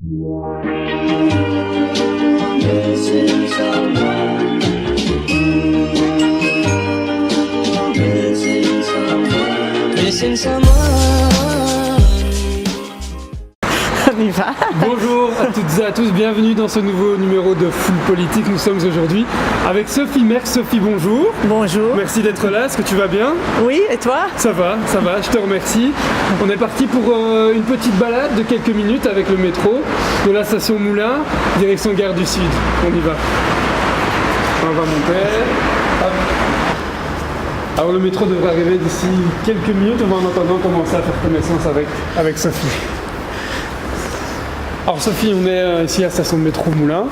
Missing someone. Missing someone. Missing someone. On y va. Bonjour à toutes et à tous, bienvenue dans ce nouveau numéro de Full Politique. Nous sommes aujourd'hui avec Sophie Merckx. Sophie, bonjour. Bonjour. Merci d'être là, est-ce que tu vas bien? Oui, et toi? Ça va, je te remercie. On est parti pour une petite balade de quelques minutes avec le métro de la station Moulins, direction Gare du Sud. On y va. On va monter. Hop. Alors le métro devrait arriver d'ici quelques minutes, on va en attendant commencer à faire connaissance avec Sophie. Alors Sophie, on est ici à la station de métro Moulins.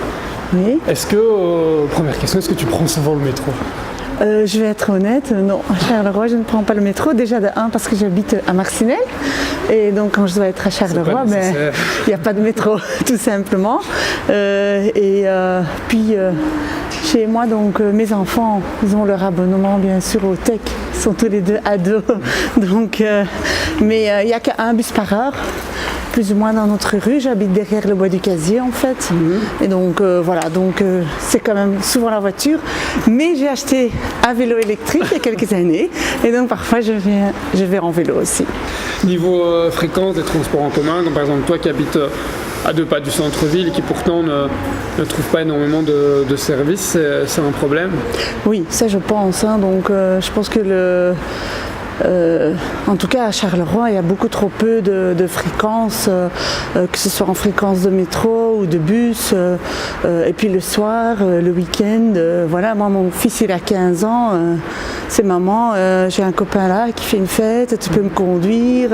Oui. Est-ce que, première question, est-ce que tu prends souvent le métro? Je vais être honnête, non, à Charleroi je ne prends pas le métro, déjà de 1 parce que j'habite à Marcinelle et donc quand je dois être à Charleroi, il n'y a pas de métro tout simplement. Puis chez moi, donc mes enfants, ils ont leur abonnement bien sûr au Tech, ils sont tous les deux ados, donc, mais il n'y a qu'un bus par heure. Plus ou moins dans notre rue, j'habite derrière le bois du Casier en fait, et donc voilà, donc c'est quand même souvent la voiture, mais j'ai acheté un vélo électrique il y a quelques années, et donc parfois je vais en vélo aussi. Niveau fréquence des transports en commun, comme par exemple toi qui habites à 2 pas du centre-ville et qui pourtant ne trouve pas énormément de services, c'est un problème? Oui, ça je pense, hein, donc je pense que en tout cas à Charleroi, il y a beaucoup trop peu de fréquences, que ce soit en fréquence de métro ou de bus, et puis le soir, le week-end, voilà, moi mon fils il a 15 ans, c'est maman, j'ai un copain là qui fait une fête, tu peux me conduire,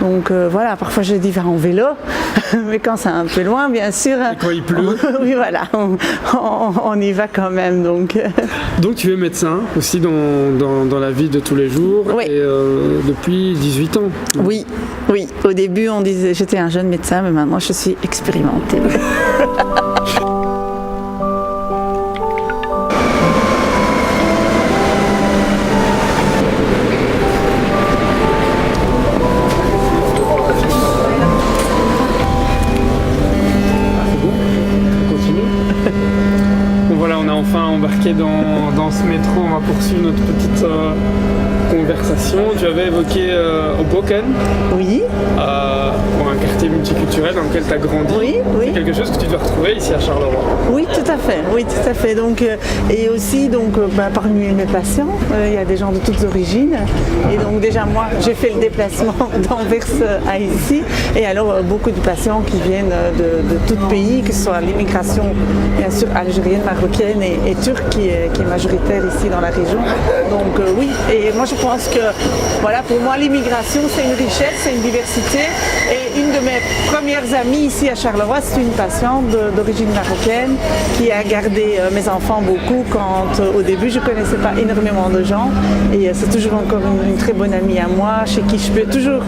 donc voilà, parfois je dis va en vélo, mais quand c'est un peu loin bien sûr. Et quand il pleut. Oui voilà, on y va quand même donc. Donc tu es médecin aussi dans la vie de tous les jours, oui. Et depuis 18 ans. Oui, au début on disait j'étais un jeune médecin, mais maintenant je suis expérimentée. Embarqué dans ce métro, on va poursuivre notre petite conversation. Tu avais évoqué Hoboken, oui. Un quartier multiculturel dans lequel tu as grandi. Oui. C'est quelque chose que tu dois retrouver ici à Charleroi. Oui, tout à fait. Donc, et aussi, donc, parmi mes patients, il y a des gens de toutes origines. Et donc déjà moi, j'ai fait le déplacement d'Anvers à ici. Et alors beaucoup de patients qui viennent de tout pays, que ce soit l'immigration, bien sûr, algérienne, marocaine et turque qui est majoritaire ici dans la région. Donc oui, et moi je pense que voilà, pour moi l'immigration c'est une richesse, c'est une diversité. Et une de mes premières amies ici à Charleroi, c'est une patiente d'origine marocaine qui a gardé mes enfants beaucoup quand au début je ne connaissais pas énormément de gens. Et c'est toujours encore une très bonne amie à moi, chez qui je peux toujours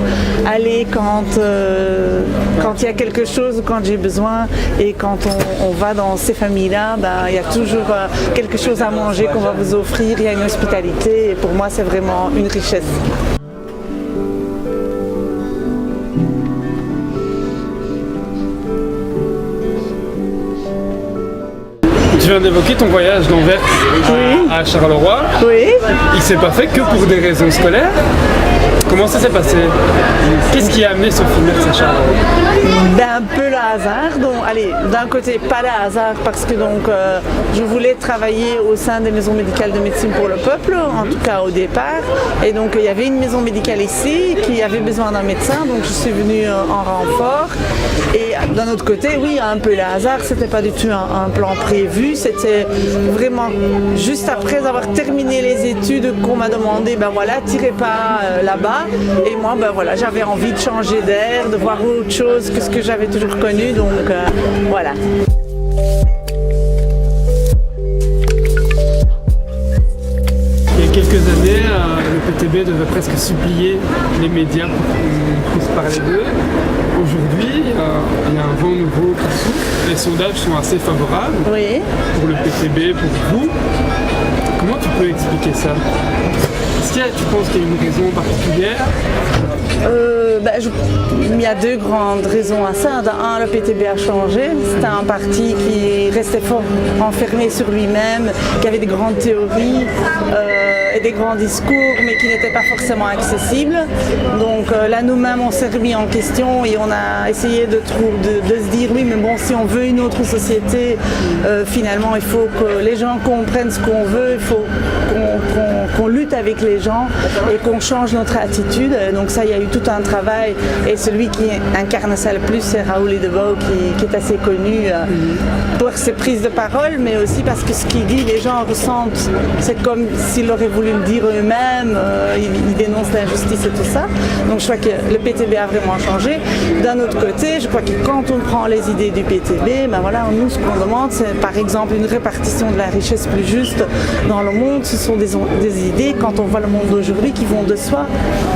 aller quand il y a quelque chose, quand j'ai besoin. Et quand on va dans ces familles-là, il y a toujours quelque chose à manger qu'on va vous offrir, il y a une hospitalité. Et pour moi, c'est vraiment une richesse. Tu viens d'évoquer ton voyage d'Anvers à Charleroi. Oui. Il s'est pas fait que pour des raisons scolaires. Comment ça s'est passé? Qu'est-ce qui a amené Sophie Merckx à Charleroi? Un peu le hasard. Donc, allez, d'un côté, pas le hasard parce que donc, je voulais travailler au sein des maisons médicales de médecine pour le peuple, en tout cas au départ. Et donc, il y avait une maison médicale ici qui avait besoin d'un médecin, donc je suis venue en renfort. Et d'un autre côté, oui, un peu le hasard, c'était pas du tout un plan prévu, c'était vraiment juste après avoir terminé les études qu'on m'a demandé, ben voilà, tirez pas là-bas. Et moi, ben voilà, j'avais envie de changer d'air, de voir autre chose que ce que j'avais toujours connu, donc voilà. Il y a quelques années, le PTB devait presque supplier les médias pour qu'on puisse parler d'eux. aujourd'hui, il y a un vent nouveau qui souffle. Les sondages sont assez favorables Oui. pour le PTB, pour vous. Comment tu peux expliquer ça? Est-ce que tu penses qu'il y a une raison particulière? Il y a deux grandes raisons à ça. Un, le PTB a changé. C'était un parti qui restait fort enfermé sur lui-même, qui avait des grandes théories et des grands discours, mais qui n'étaient pas forcément accessibles. Donc là, nous-mêmes, on s'est remis en question et on a essayé de se dire, oui, mais bon, si on veut une autre société, finalement, il faut que les gens comprennent ce qu'on veut, il faut qu'on lutte avec les gens et qu'on change notre attitude. Donc ça, il y a eu tout un travail et celui qui incarne ça le plus, c'est Raoul Idebo qui est assez connu pour ses prises de parole, mais aussi parce que ce qu'il dit, les gens ressentent, c'est comme s'ils auraient voulu le dire eux-mêmes, ils dénoncent l'injustice et tout ça. Donc je crois que le PTB a vraiment changé. D'un autre côté, je crois que quand on prend les idées du PTB, ben voilà, nous ce qu'on demande, c'est par exemple une répartition de la richesse plus juste dans le monde. Ce sont des idées, quand on voit le monde d'aujourd'hui, qui vont de soi.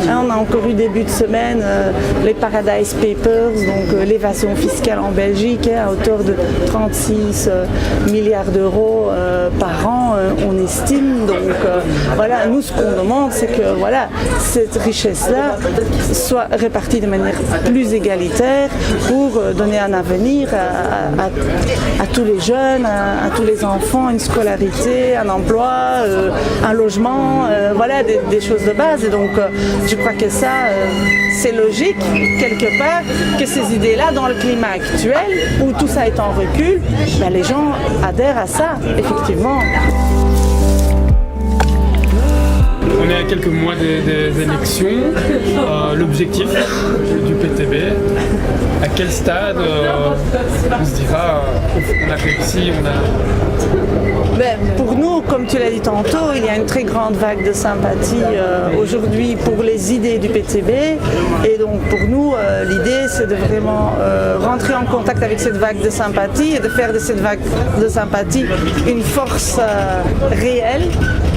On a encore eu début de semaine les Paradise Papers, donc l'évasion fiscale en Belgique, à hauteur de 36 milliards d'euros par an, on estime. Donc voilà, nous ce qu'on demande, c'est que voilà, cette richesse-là soit répartie de manière plus égalitaire pour donner un avenir à tous les jeunes, à tous les enfants, une scolarité, un emploi, un logement, voilà, des choses de base. Et donc je crois que ça, c'est logique, quelque part, que ces idées-là, dans le climat actuel, où tout ça est en recul, ben, les gens adhèrent à ça, effectivement. On est à quelques mois des élections. L'objectif du PTB, à quel stade on se dira on a réussi, on a... Pour nous, comme tu l'as dit tantôt, il y a une très grande vague de sympathie aujourd'hui pour les idées du PTB. Et donc pour nous, l'idée c'est de vraiment rentrer en contact avec cette vague de sympathie et de faire de cette vague de sympathie une force réelle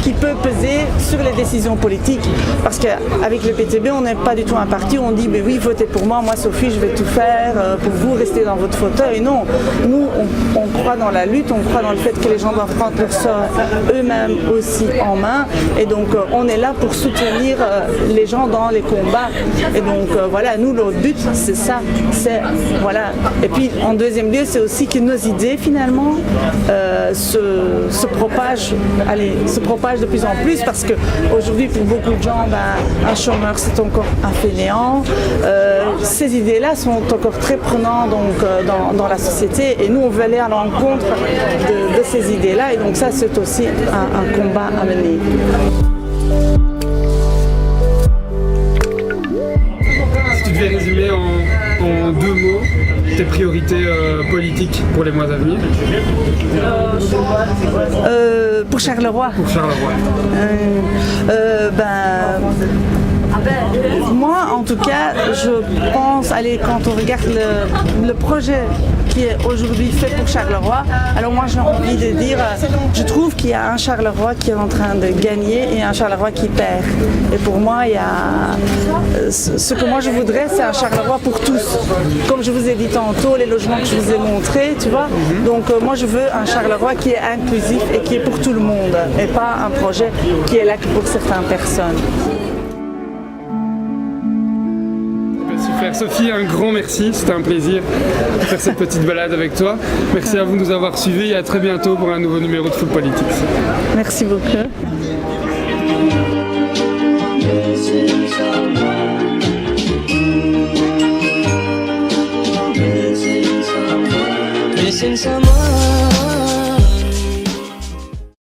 qui peut peser sur les décisions politiques. Parce qu'avec le PTB, on n'est pas du tout un parti où on dit oui, votez pour moi, Sophie, je vais tout faire pour vous, rester dans votre fauteuil. Non, nous, on croit dans la lutte, on croit dans le fait que les gens doivent prendre leur sort eux-mêmes aussi en main. Et donc, on est là pour soutenir les gens dans les combats. Et donc, voilà, nous, notre but, c'est ça. Voilà. Et puis, en deuxième lieu, c'est aussi que nos idées, finalement, se propagent de plus en plus, parce qu'aujourd'hui, pour beaucoup de gens, un chômeur, c'est encore un fainéant. Ces idées-là sont encore très prenantes dans la société, et nous, on veut aller à l'encontre de ces idées-là, et donc ça, c'est aussi un combat à mener. Si tu devais résumer en deux mots tes priorités politiques pour les mois à venir? Pour Charleroi. Pour Charleroi. Moi, en tout cas, je pense, quand on regarde le projet qui est aujourd'hui fait pour Charleroi, alors moi j'ai envie de dire, je trouve qu'il y a un Charleroi qui est en train de gagner et un Charleroi qui perd. Et pour moi, il y a ce que moi je voudrais, c'est un Charleroi pour tous. Comme je vous ai dit tantôt, les logements que je vous ai montrés, tu vois. Donc moi je veux un Charleroi qui est inclusif et qui est pour tout le monde, et pas un projet qui est là que pour certaines personnes. Super Sophie, un grand merci, c'était un plaisir de faire cette petite balade avec toi. Merci à vous de nous avoir suivis et à très bientôt pour un nouveau numéro de Food Politics. Merci beaucoup. Missing someone